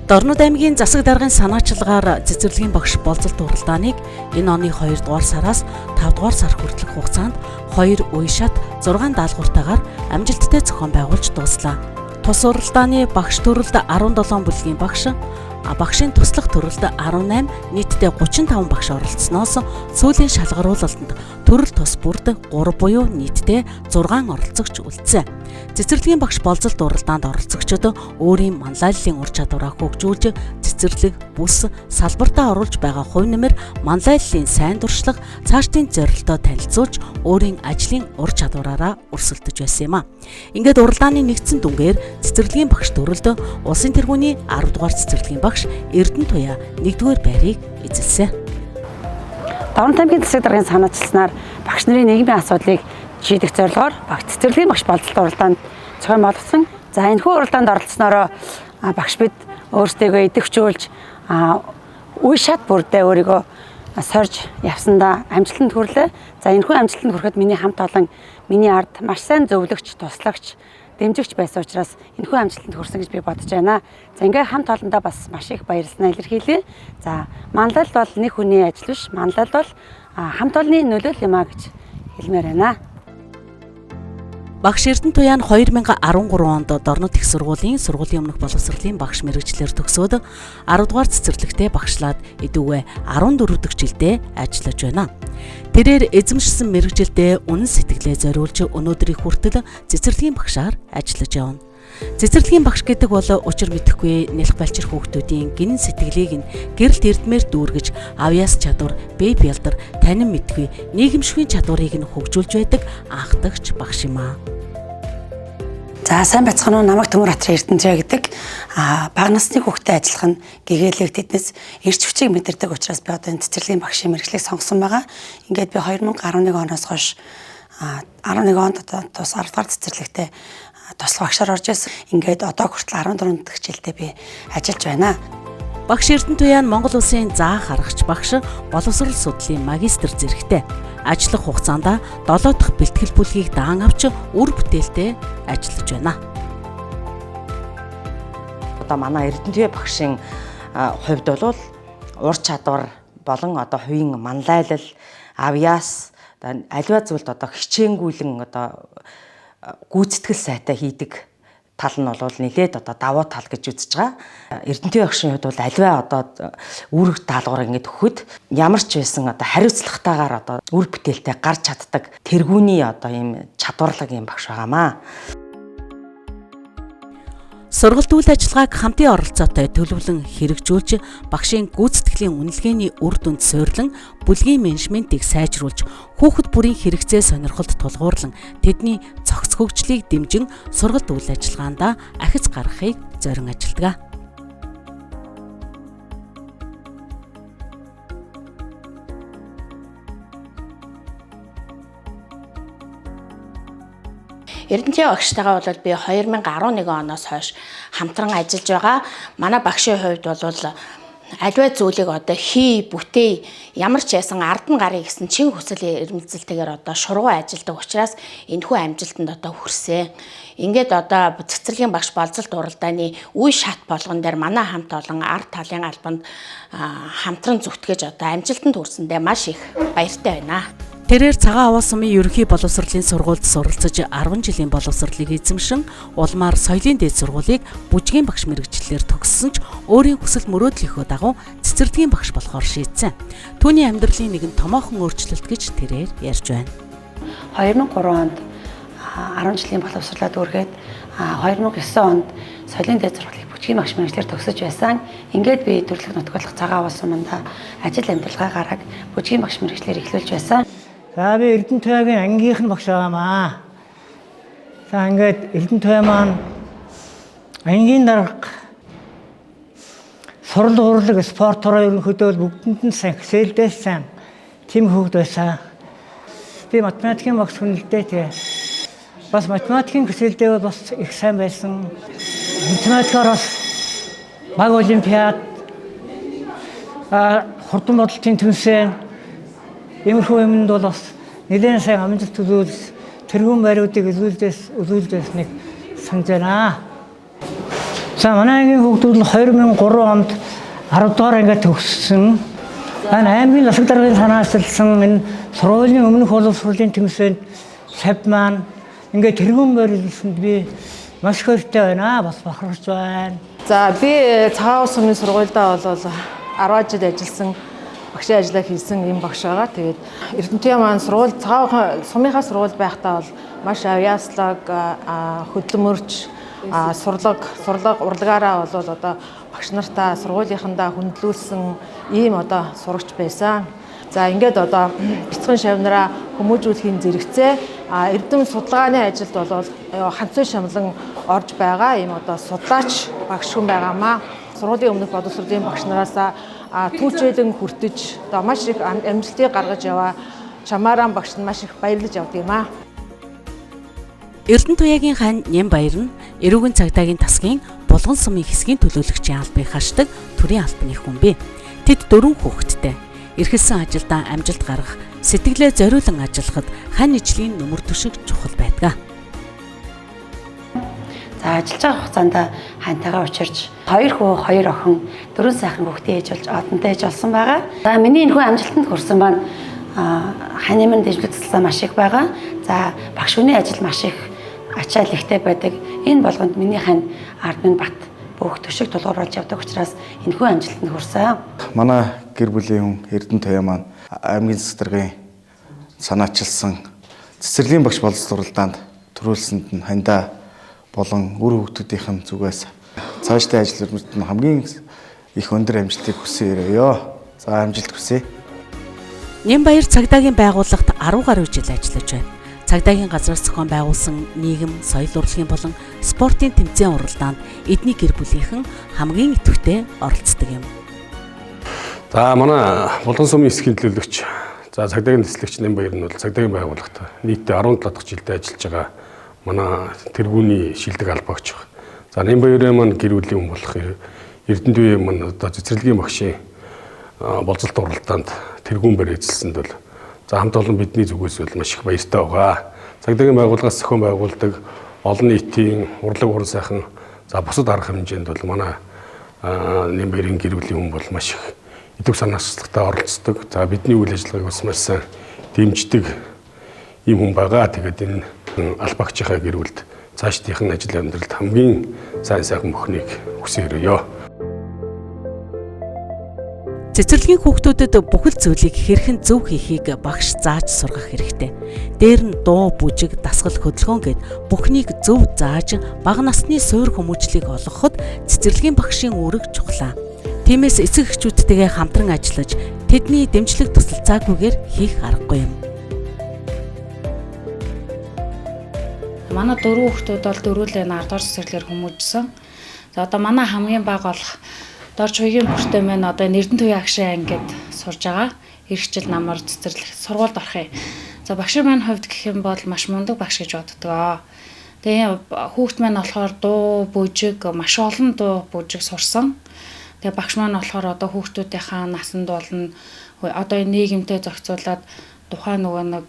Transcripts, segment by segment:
Дорнод аймгийн засаг даргын санаачилгаар цэцэрлэгийн багш болцолт уралдааныг энэ оны 2 дугаар сараас 5 дугаар сар хүртэлх хугацаанд 2 үе шат 6 даалгавартайгаар амжилттай зохион байгуулж дууслаа. Тус уралдааны багш төрөлд 17 бүлгийн багш, багшийн туслах төрөлд 18, нийтдээ 35 багш оролцсноос сүүлийн шалгаруулалтанд төрөл тус бүрд 3 буюу нийтдээ 6 оролцогч үлдсэн. Цэцэрлэгийн багш болцолт уралдаанд оролцогчид өөрийн манлайллын ур чадвараа хөгжүүлж, цэцэрлэг, бүс, салбартаа оруулж байгаа хувь нэмэр манлайллын сайн дуршлаг, цаашдын зорилтоо танилцуулж, өөрийн ажлын ур чадвараараа өрсөлдөж байсан юм а. Ингээд уралдааны нэгдсэн дүнгээр цэцэрлэгийн багш төрөлд улсын тэргүүний 10 дугаар цэцэрлэгийн багш Эрдэнэтуяа 1-р байрыг эзэлсэн. Дорнод аймгийн засаг даргын санаачилснаар багш нарын нийгмийн асуудлыг шийдэх зорилгоор багш цэцэрлэгийн багш болцолт уралдаанд зохион болгосон. За энэхүү уралдаанд оролцснороо багш бид өөрсдийгөө идэвхжүүлж үе шат бүрдээ өөрийгөө сорж явсандаа амжилтанд хүрлээ. За энэхүү амжилтанд хүрэхэд миний хамт олон миний ард маш сайн зөвлөгч, туслагч, дэмжигч байсан учраас энэхүү амжилтанд хүрсэн гэж би бодож байна. За ингээ хамт олондоо бас маш их баярлалаа илэрхийлье. За манлал бол нэг хүний ажил биш, манлал бол хамт олонны нөлөөлөл юм а гэж хэлмээр байна. Багш Эрдэнэтуяа нь 2013 онд Дорнод их сургуулийн сургуулийн өмнөх боловсролын багш мэргэжлэр төгсөөд 10 дугаар цэцэрлэгтээ багшлаад идэвхтэй 14 дахь жилдээ ажиллаж байна. Тэрээр эзэмшсэн мэргэжилдээ үнэн сэтгэлээ зориулж өнөөдрийн хүртэл цэцэрлэгийн багшаар ажиллаж явна. Цэцэрлэгийн багш гэдэг бол учир мэдэхгүй нэлх балчир хүүхдүүдийн гинэн сэтгэлийг нь гэрэлт эрдмээр дүүргэж, авьяас чадвар, бие бэлдар, танин мэдгүй нийгэмшгийн чадварыг нь хөгжүүлж байдаг анхдагч багш юм аа. За сайн байцгаана уу, намайг Төмөр Хатрын Эрдэнэтуяа гэдэг. Бага насны хүүхдэд ажиллах нь гэгээлэг тэднээс эрч хүчийг мэдэрдэг учраас би одоо энэ цэцэрлэгийн багшийн мэргэжлийг сонгосон байгаа. Ингээд би 2011 оноос хойш 11 онд одоо тус 10 дугаар цэцэрлэгтээ туслах багшаар орж ирсэн. Ингээд одоо хүртэл 14 дахь жилдээ би ажиллаж байна. Багш Эрдэнэтуяа нь Монгол Улсын заа харагч багш, боловсрол судлалын магистр зэрэгтэй. Ажиллах хугацаанд 7 дахь бэлтгэл бүлгийг даан авч үр бүтээлтэй ажиллаж байна. Одоо манай Эрдэнэтуяа багшийн хувьд бол ур чадвар болон одоо хувийн манлайлал, авьяас, аливаа зүйлд одоо хичээнгүйлэн одоо гүйцэтгэл сайтай хийдэг тал нь бол нэлээд одоо давуу тал гэж үзэж байгаа. Эрдэнэтуяа багшийн хувьд бол аливаа одоо үүрэг даалгавар ингэж өгөхөд ямар ч байсан одоо хариуцлагатайгаар одоо үр бүтээлтэй гарч чаддаг тэргүүний одоо ийм чадварлаг юм багш байгаамаа. Сургалт үйл ажиллагааг хамтын оролцоотой төлөвлөн хэрэгжүүлж, багшийн гүйцэтгэлийн үнэлгээний үр дүнд суйрлан, бүлгийн менежментийг сайжруулж, хүүхэд бүрийн хэрэгцээ сонирхолд тулгуурлан, тэдний цогц хөгжлийг дэмжин сургалт үйл ажиллагаанд ахиц гаргахыг зорин ажилладаг. Эрдэнэтуяа багштайгаа бол би 2011 оноос хойш хамтран ажиллаж байгаа. Манай багшийн хувьд бол аливаа зүйлийг одоо бүтээ ямар ч яасан ард нь гарыг гэсэн чин хүсэл эрмэлзэлтэйгээр одоо шургуу ажилладаг учраас энэхүү амжилтанд одоо хүрсэн. Ингээд одоо цэцэрлэгийн багш болцолт уралдааны үе шат болгон дээр манай хамт олон ард талын албанд хамтран зүтгэж одоо амжилтанд хүрсэндээ маш их баяртай байна. Тэрээр цагаан аваа сумын ерөнхий боловсролын сургуульд суралцаж 10 жилийн боловсролыг эзэмшин, улмаар соёлын дээд сургуулийг бүжгийн багш мэргэжлэлээр төгссөн ч өөрийн хүсэл мөрөөдлийнхөө дагуу цэцэрлэгийн багш болохоор шийдсэн. Түүний амьдралын нэгэн томоохон өөрчлөлт гэж тэрээр ярьж байна. 2003 онд 10 жилийн боловсролоо дүүргээд 2009 онд соёлын дээд сургуулийн бүжгийн багш мэргэжлэлээр төгсөж байсан. Ингээд би төрлөх нутгуулах цагаан аваа суманд ажил амьдаргалгаа гараад бүжгийн багш мэргэжлэлээр эхлүүлж байсан. За би Эрдэнэтуяагийн ангийнхан багш байгаамаа. За ингээд Эрдэнэтуяа маань ангийн дарга сурал урлаг спортороо ерөнхийдөө бүгдэнд нь сайн хэсэлдээс сайн тийм хүүхэд байсан. Би математикийн багш хүн л дээ тэгээ. Бас математикийн хэсэлдээ бас их сайн байсан. Математикаар бас баг олимпиад хурдан бодлтын түнсэн иймэрхүү юмд бол бас нэлээд сайн амжилт үзүүлж тэргүүн байруудыг үзүүлдээс нэг санаж байна. За манайгийн хүүхдүүд нь 2003 онд 10 дугаар ангид төгссөн. Аймгийн засаг даргын санаачилсан энэ сургуулийн өмнөх боловсролын тэмцээнд сав маань ингээд тэргүүн барилсанд би маш хөөртэй байна. Бас бахархаж байна. За би цагаан ус сумын сургуульдаа бол 10 жил ажилласан багшийн ажлаа хийсэн юм багш байгаа. Тэгээд Эрдэнэтийн маань сургууль цагаан сумынхаа сургууль байхдаа бол маш авьяаслаг хөдөлмөрч сурлага урлагаараа бол одоо багш нартаа сургуулийнхандаа хүндлүүлсэн ийм одоо сурагч байсан. За ингээд одоо бяцхан шавнараа хүмүүжүүлэхийн зэрэгцээ эрдэм судалгааны ажилд бол ханцуй шамлан орж байгаа ийм одоо судлаач багш хүн байгаамаа. Сургуулийн өмнөх боловсролын багш нараасаа түүчээлэн хүртэж одоо маш их амжилтыг гаргаж яваа чамаараа багш нь маш их баярлаж явдаг юм аа. Эрдэнэтуяагийн хань Нямбаяр нь эрүүгийн цагдаагийн тасгийн Булган сумын хэсгийн төлөөлөгчийн албыг хашдаг төрийн албаны хүн бэ. Тэд 4 хүүхэдтэй. Эрхэлсэн ажилдаа амжилт гаргах, сэтгэлээ зориулан ажиллахад хань ижлийн нөмөр төшиг чухал байдаг. За ажиллаж байгаа хугацаанд хантайгаа учирч 2 хүү, 2 охин, 4 сайхан хүүхдээ ээж болж одонтой ээж болсон байгаа. За миний энэ хүү амжилтанд хүрсэн маань хань минь дэвшлэгдсэн маш их байгаа. За багш хүний ажил маш их ачаал ихтэй байдаг. Энэ болгонд миний хань ард минь бат бүх төшиг тулгуурлаж явдаг учраас энэ хүү амжилтанд хүрсэн. Манай гэр бүлийн хүн Эрдэнэтуяа маань аймгийн засаг даргын санаачилсан цэцэрлэгийн багш боловсруулалтанд төрүүлсэнд нь хандаа болон үр хүүхдүүдийн зүгээс цаашдаа ажил өрнөлт нь хамгийн их өндөр амжилтыг хүсье өрөөё. За амжилт хүсье. Нямбаяр цагдаагийн байгууллагт 10 гаруй жил ажиллаж байна. Цагдаагийн газраас зохион байгуулсан нийгэм, соёл урлагийн болон спортын тэмцээн уралдаанд эдний гэр бүлийнхэн хамгийн идэвхтэй оролцдог юм. За манай Булган сумын хэсгийн төлөөлөгч, за цагдаагийн нислэгч Нямбаяр нь бол цагдаагийн байгууллагт нийтдээ 17 дахь жилдээ ажиллаж байгаа манай тэргүүний шилдэг албаагч баг. За Нямбаярын маань гэр бүлийн хүн болох Эрдэнэтуяа маань одоо цэцэрлэгийн багшийн болцолт уралдаанд тэргүүн барь эзэлсэнд бол за хамт олон бидний зүгээс бол маш их баяртай байгаа. Цагдаагийн байгууллагаас зохион байгуулдаг олон нийтийн урлаг уран сайхан за бусад арга хэмжээнд бол манай Нямбаярын гэр бүлийн хүн бол маш их идэв санаачлагтай оролцдог. За бидний үйл ажиллагааг бас маш сайн дэмждэг ийм хүн байгаа. Тэгээд энэ албаагчийнхаа гэр бүлд цаашдынхан ажил амьдралд хамгийн сайн сайхан мөхнийг хүсье өрөөё. Цэцэрлэгийн хүүхдүүдэд бүхэл зүйлийг хэрхэн зөв хийхийг багш зааж сургах хэрэгтэй. Дээр нь дуу, бүжиг, дасгал, хөдөлгөөн гэд бүхнийг зөв зааж бага насны суур хүмүүжлийг олгоход цэцэрлэгийн багшийн үүрэг чухлаа. Тиймээс эцэг эхчүүдтэйгээ хамтран ажиллаж тэдний дэмжлэг тусалцаагүйгээр хийх аргагүй юм. Манай 4 хүүхдүүд бол дөрвөлээ 10 дугаар цэцэрлэгээр хүмүүжсэн. За одоо манай хамгийн бага болох Дорж хуйгийн бүртээ мэн одоо Эрдэнэтуяа агшин ангид сурж байгаа. Ирэх жил намар цэцэрлэх сургуульд орох юм. За багшийн маань хувьд гэх юм бол маш мундаг багш гэж боддог. Тэгээ хүүхд маань болохоор дуу, бүжиг, маш олон дуу, бүжиг сурсан. Тэгээ багш маань болохоор одоо хүүхдүүдийнхаа насанд болно. Одоо нийгэмтэй зохицуулаад тухайн нөгөө нэг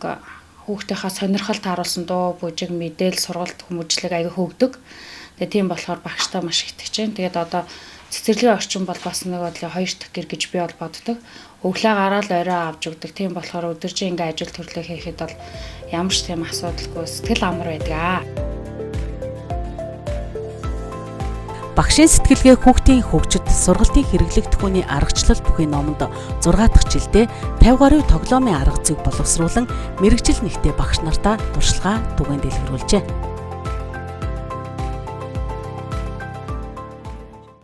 хүүхдийнхаа сонирхолд харуулсан дуу, бүжиг, мэдээл, сургалт хүмүүжлэг аяга хөөгдөг. Тэгээ тийм болохоор багштай маш итгэж байна. Тэгээд одоо цэцэрлэгийн орчин бол бас нэг бодлоо 2 дахь гэр гэж би бол боддог. Өглөө гараад орой авч өгдөг. Тийм болохоор өдөржин ингээ ажил төрлөө хийхэд бол ямар ч тийм асуудалгүй сэтгэл амар байдаг. Багшийн сэтгэлгээ хүүхдийн хөгжид сургалтын хэрэглэгдэх хүний аргачлал бүхий номонд 6 дахь жилдээ 50 гаруй тоглоомын арга зүйг боловсруулан мэрэгжил нэгтээ багш нартаа туршлагаа түгээн дэлгэрүүлжээ.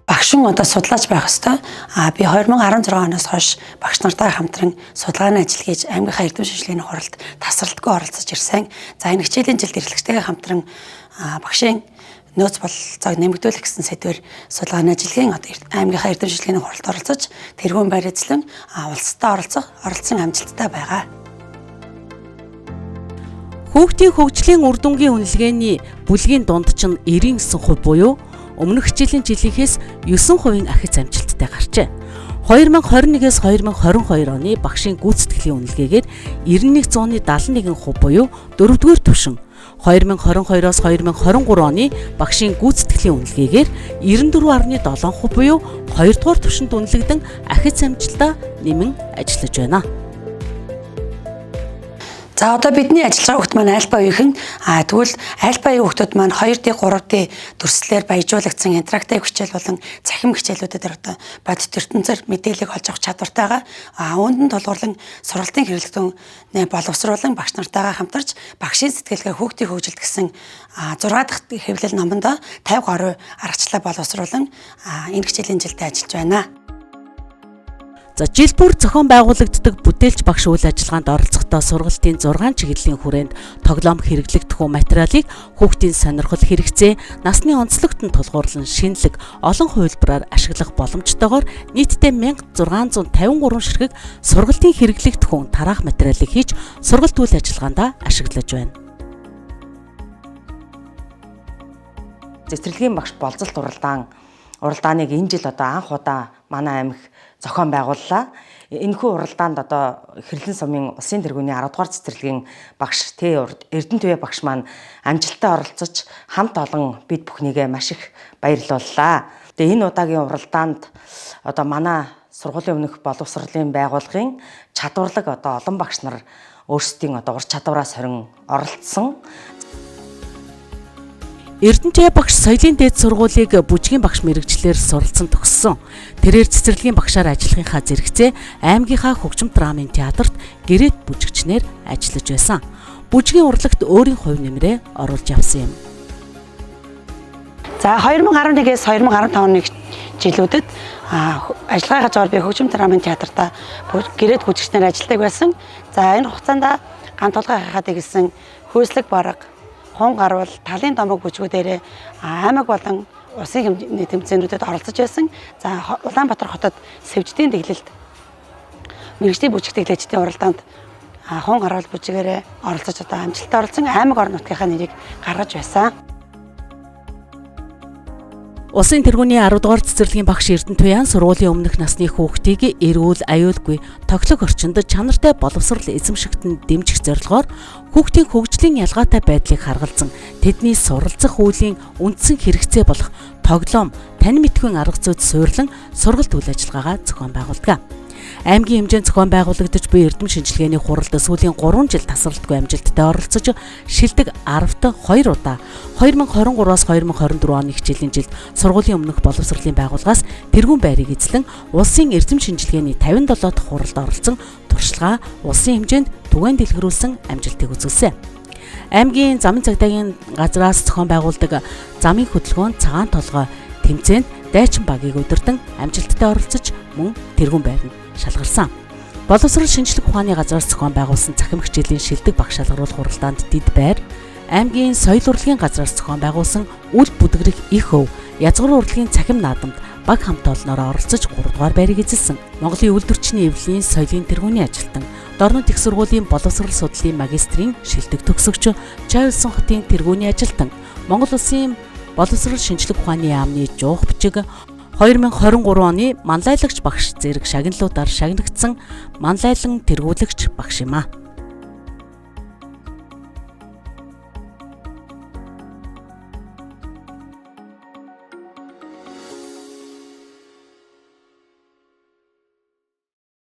Багшин одоо судлаач байх ёстой. Би 2016 оноос хойш багш нартай хамтран судалгааны ажил хийж аймгийнхаа эрдэм шинжилгээний хуралд тасралтгүй оролцож ирсэн. За энэ хичээлийн жилд эрхлэгчтэйгээ хамтран багшийн нөөц бололцоог нэмэгдүүлэх гэсэн сэдвээр судалгааны ажиллагийн одоо аймгийнхаа эрдэм шинжилгээний хуралд оролцож тэргүүн байр эзлэн улстай оролцсон амжилттай байгаа. Хүүхдийн хөгжлийн үр дүнгийн үнэлгээний бүлгийн дунд чинь 99% буюу өмнөх хичээлийн жилийнхээс 9% ахиц амжилттай гарчээ. 2021-с 2022 оны багшийн гүйцэтгэлийн үнэлгээгээр 91.71% буюу 4-р түвшин, 2022-оос 2023 оны багшийн гүйцэтгэлийн үнэлгээгээр 94.7% буюу 2 дугаар түвшинд үнэлэгдэн ахиц амжилтаа нэмэн ажиллаж байна. За одоо бидний ажиллагаа хүүхд маань альфа үеийн тэгвэл альфа үеийн хүүхдүүд маань 2D 3D дүрслэлээр баяжуулагдсан интерактив хичээл болон цахим хичээлүүдэд одоо бодит ертөнцөөр мэдээлэл олж авах чадвартайгаа үүнд нь тулгуурлан сургалтын хэрэглэгтэн боловсруулан багш нартайгаа хамтарч багшийн сэтгэлгээ хүүхдийн хөгжилд гэсэн 6 дахь хэвлэл номонд 50 гаруй аргачлалаа боловсруулан энэ хичээлийн жилдээ ажиллаж байна. За жил бүр зохион байгуулагддаг бүтээлч багш үйл ажиллагаанд оролцохдоо сургалтын 6 чиглэлийн хүрээнд тоглоом хэрэглэгдэх материалыг хүүхдийн сонирхол хэрэгцээ, насны онцлогт нь тулгуурлан шинэлэг олон хувилбараар ашиглах боломжтойгоор нийтдээ 1653 ширхэг сургалтын хэрэглэгдэх тараах материалыг хийж сургалт үйл ажиллагаанд ашиглаж байна. Цэцэрлэгийн багш болцолт уралдааныг энэ жил одоо анх удаа манай аймаг зохион байгууллаа. Энэхүү уралдаанд одоо Хэрлэн сумын улсын тэргүүний 10 дугаар цэцэрлэгийн багш Эрдэнэтуяа багш маань амжилттай оролцож хамт олон бид бүхнийгээ маш их баярлууллаа. Тэгээ энэ удаагийн уралдаанд одоо манай сургуулийн өмнөх боловсролын байгууллагын чадварлаг одоо олон багш нар өөрсдийн одоо ур чадвараас хорин оролцсон. Эрдэнэтуяа багш соёлын дээд сургуулийг бүжгийн багш мэрэгчлэр суралцсан төгссөн. Тэрээр цэцэрлэгийн багшаар ажиллахынхаа зэрэгцээ аймгийнхаа хөгжим драмын театрт гэрээт бүжигчнэр ажиллаж байсан. Бүжгийн урлагт өөрийн хувь нэмрээ оруулж явсан юм. За 2011-ээс 2015 оны жилүүдэд ажиллагаагаа зор би хөгжим драмын театртаа гэрээт бүжигчнэр ажилладаг байсан. За энэ хугацаанд ганц толгой хахад игэлсэн хөөслөг бараг хон гарвал талын домог бүжгүүдээр аймаг болон улсын тэмцээнүүдэд оролцож байсан. За Улаанбаатар хотод сэвждийн тэглэлд мэргэжлийн бүжиг тэглэгчдийн уралдаанд хон гарвал бүжгээр оролцож одоо амжилттай оролцсон аймаг орон нутгийнхаа нэрийг гаргаж байсан. Улсын тэргүүний 10 дугаар цэцэрлэгийн багш Эрдэнэтуяан сургуулийн өмнөх насны хүүхдийг эрүүл, аюулгүй, тоглох орчинд чанартай боловсрол эзэмшигтэн дэмжих зорилгоор хүүхдийн хөгжлийн ялгаатай байдлыг харгалзан тэдний суралцах үеийн үндсэн хэрэгцээ болох тоглоом, тань мэдхүйн арга зүйд суйрлан сургалт үйл ажиллагаагаа зохион байгуулдаг. Аймгийн хэмжээнд зохион байгуулагдаж буй эрдэм шинжилгээний хуралд сүүлийн 3 жил тасралтгүй амжилттай оролцож шилдэг 10-т 2 удаа 2023-аас 2024 оны хичээлийн жилд сургуулийн өмнөх боловсролын байгууллагаас тэргүүн байрыг эзлэн улсын эрдэм шинжилгээний 57 дахь хуралд оролцсон туршлагаа улсын хэмжээнд түгээн дэлгэрүүлсэн амжилтыг үзүүлсэн. Аймгийн замын цагдаагийн газраас зохион байгуулдаг замын хөдөлгөөн цагаан толгой тэмцээнд дайчин багийг удирдан амжилттай оролцож мөн тэргүүн байранд шалгарсан. Боловсрол шинжилгээ ухааны газраас зохион байгуулсан цахим хичээлийн шилдэг багш шалгаруулах хуралдаанд Дид байр, аймгийн соёл урлагийн газраас зохион байгуулсан үл бүдгэрэх их өв, язгуур урлагийн цахим наадамд баг хамт олноороо оролцож 3 дугаар байрыг эзэлсэн. Монголын үйлдвэрчний эвлэлийн соёлын тэргүүний ажилтан, Дорнод их сургуулийн боловсрол судлалын магистрийн шилдэг төгсөгч, Чавилсан хотын тэргүүний ажилтан, Монгол Улсын боловсрол шинжилгээ ухааны яамны жуух бичиг 2023 оны манлайлагч багш зэрэг шагналуудаар шагнагдсан манлайлан тэргүүлэгч багш юм а.